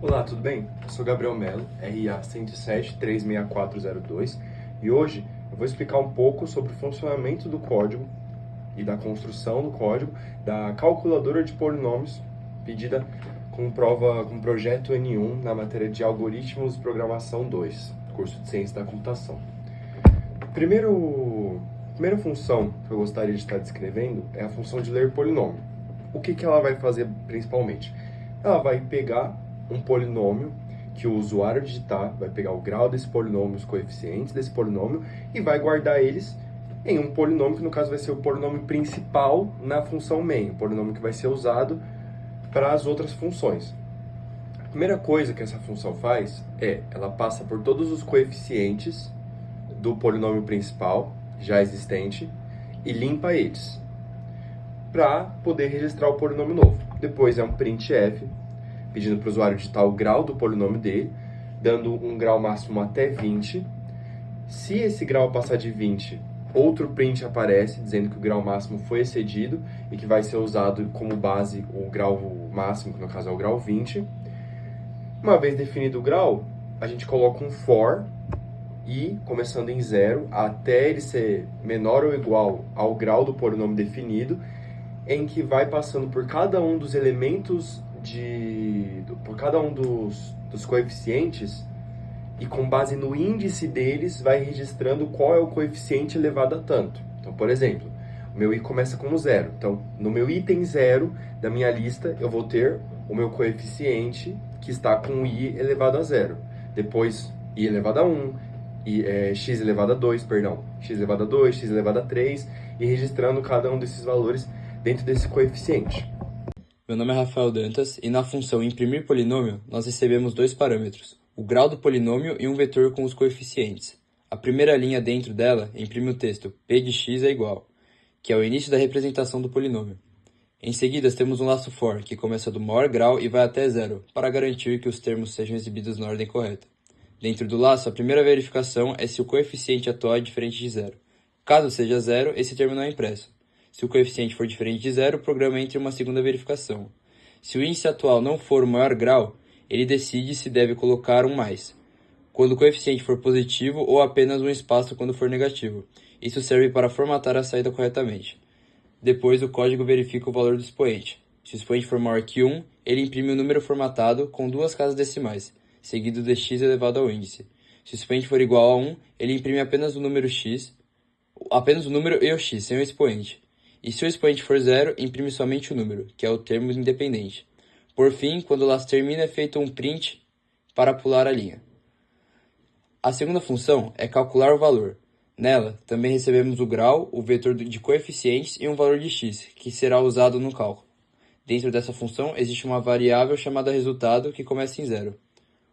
Olá, tudo bem? Eu sou Gabriel Mello, RA 107-36402, e hoje eu vou explicar um pouco sobre o funcionamento do código e da construção do código da calculadora de polinômios pedida com projeto N1 na matéria de Algoritmos de Programação 2, curso de Ciência da Computação. Primeira função que eu gostaria de estar descrevendo é a função de ler polinômio. O que ela vai fazer principalmente? Ela vai pegar um polinômio que o usuário digitar, vai pegar o grau desse polinômio, os coeficientes desse polinômio e vai guardar eles em um polinômio que no caso vai ser o polinômio principal na função main, o polinômio que vai ser usado para as outras funções. A primeira coisa que essa função faz é, ela passa por todos os coeficientes do polinômio principal já existente e limpa eles para poder registrar o polinômio novo. Depois é um printf, pedindo para o usuário digitar o grau do polinômio dele, dando um grau máximo até 20. Se esse grau passar de 20, outro print aparece, dizendo que o grau máximo foi excedido e que vai ser usado como base o grau máximo, que no caso é o grau 20. Uma vez definido o grau, a gente coloca um for, e começando em 0, até ele ser menor ou igual ao grau do polinômio definido, em que vai passando por cada um dos elementos por cada um dos coeficientes e com base no índice deles vai registrando qual é o coeficiente elevado a tanto. Então, por exemplo, o meu i começa com 0. Então, no meu item 0 da minha lista, eu vou ter o meu coeficiente que está com i elevado a 0. Depois, i elevado a 1, x elevado a 2, x elevado a 2, x elevado a 3, e registrando cada um desses valores dentro desse coeficiente. Meu nome é Rafael Dantas e na função imprimir polinômio nós recebemos dois parâmetros, o grau do polinômio e um vetor com os coeficientes. A primeira linha dentro dela imprime o texto p de x é igual, que é o início da representação do polinômio. Em seguida temos um laço for, que começa do maior grau e vai até 0, para garantir que os termos sejam exibidos na ordem correta. Dentro do laço, a primeira verificação é se o coeficiente atual é diferente de 0. Caso seja 0, esse termo não é impresso. Se o coeficiente for diferente de 0, o programa entra em uma segunda verificação. Se o índice atual não for o maior grau, ele decide se deve colocar um mais, quando o coeficiente for positivo ou apenas um espaço quando for negativo. Isso serve para formatar a saída corretamente. Depois, o código verifica o valor do expoente. Se o expoente for maior que 1, ele imprime o número formatado com duas casas decimais, seguido de x elevado ao índice. Se o expoente for igual a 1, ele imprime apenas o número e o x, sem o expoente. E se o expoente for 0, imprime somente o número, que é o termo independente. Por fim, quando o laço termina, é feito um print para pular a linha. A segunda função é calcular o valor. Nela, também recebemos o grau, o vetor de coeficientes e um valor de x, que será usado no cálculo. Dentro dessa função, existe uma variável chamada resultado, que começa em 0.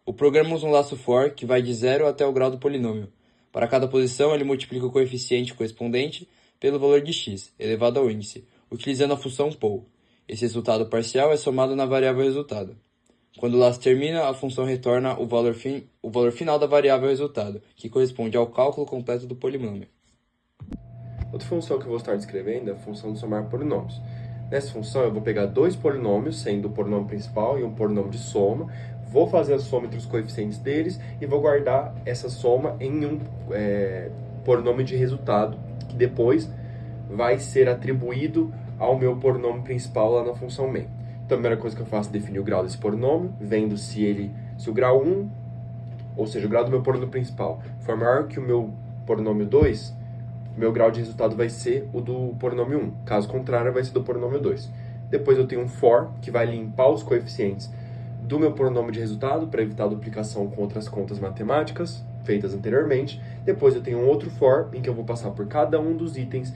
O programa usa um laço for, que vai de 0 até o grau do polinômio. Para cada posição, ele multiplica o coeficiente correspondente pelo valor de x, elevado ao índice, utilizando a função poll. Esse resultado parcial é somado na variável resultado. Quando o laço termina, a função retorna o valor final da variável resultado, que corresponde ao cálculo completo do polinômio. Outra função que eu vou estar descrevendo é a função de somar polinômios. Nessa função eu vou pegar dois polinômios, sendo o polinômio principal e um polinômio de soma, vou fazer a soma entre os coeficientes deles e vou guardar essa soma em um polinômio de resultado, que depois vai ser atribuído ao meu polinômio principal lá na função main. Então a primeira coisa que eu faço é definir o grau desse polinômio, vendo se o grau 1, ou seja, o grau do meu polinômio principal, for maior que o meu polinômio 2, meu grau de resultado vai ser o do polinômio 1. Caso contrário, vai ser do polinômio 2. Depois eu tenho um for, que vai limpar os coeficientes do meu polinômio de resultado, para evitar a duplicação com outras contas matemáticas feitas anteriormente. Depois eu tenho um outro for, em que eu vou passar por cada um dos itens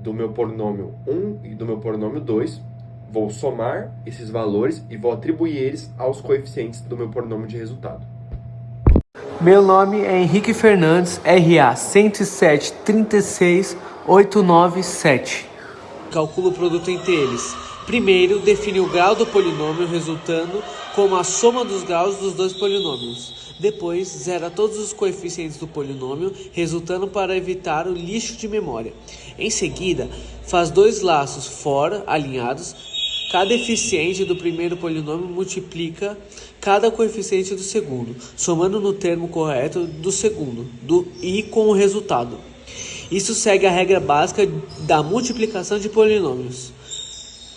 do meu polinômio 1 e do meu polinômio 2, vou somar esses valores e vou atribuir eles aos coeficientes do meu polinômio de resultado. Meu nome é Henrique Fernandes, RA 107-36897. Calcula o produto entre eles. Primeiro, define o grau do polinômio resultando como a soma dos graus dos dois polinômios. Depois, zera todos os coeficientes do polinômio, resultando para evitar o lixo de memória. Em seguida, faz dois laços for alinhados Cada eficiente do primeiro polinômio multiplica cada coeficiente do segundo, somando no termo correto do segundo, e com o resultado. Isso segue a regra básica da multiplicação de polinômios.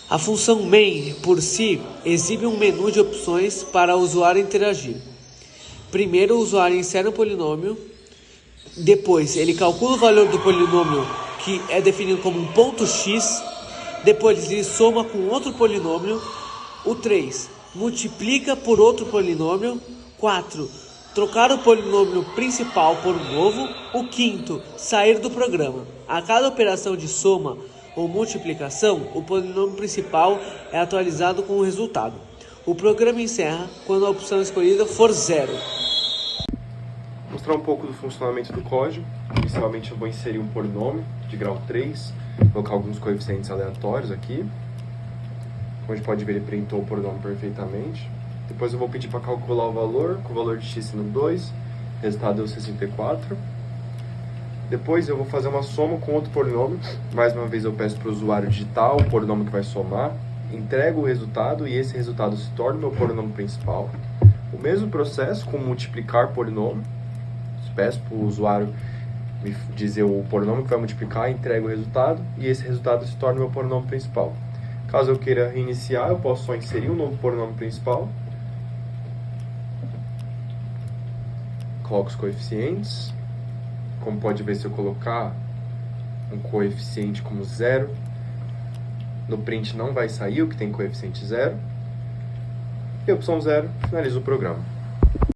A função main, por si, exibe um menu de opções para o usuário interagir. Primeiro, o usuário insere um polinômio, depois ele calcula o valor do polinômio, que é definido como um ponto x, depois ele soma com outro polinômio. O 3, multiplica por outro polinômio. 4, trocar o polinômio principal por um novo. O 5, sair do programa. A cada operação de soma ou multiplicação, o polinômio principal é atualizado com o resultado. O programa encerra quando a opção escolhida for 0. Vou mostrar um pouco do funcionamento do código. Inicialmente eu vou inserir um polinômio de grau 3, colocar alguns coeficientes aleatórios aqui. Como a gente pode ver, ele printou o polinômio perfeitamente. Depois eu vou pedir para calcular o valor, com o valor de x sendo 2, o resultado deu 64. Depois eu vou fazer uma soma com outro polinômio. Mais uma vez eu peço para o usuário digitar o polinômio que vai somar, entrego o resultado e esse resultado se torna o meu polinômio principal. O mesmo processo com multiplicar polinômio. Peço para o usuário me dizer o polinômio que vai multiplicar, entrego o resultado e esse resultado se torna o meu polinômio principal. Caso eu queira reiniciar, eu posso só inserir um novo polinômio principal. Coloco os coeficientes. Como pode ver, se eu colocar um coeficiente como 0, no print não vai sair o que tem coeficiente 0. E a opção 0, finalizo o programa.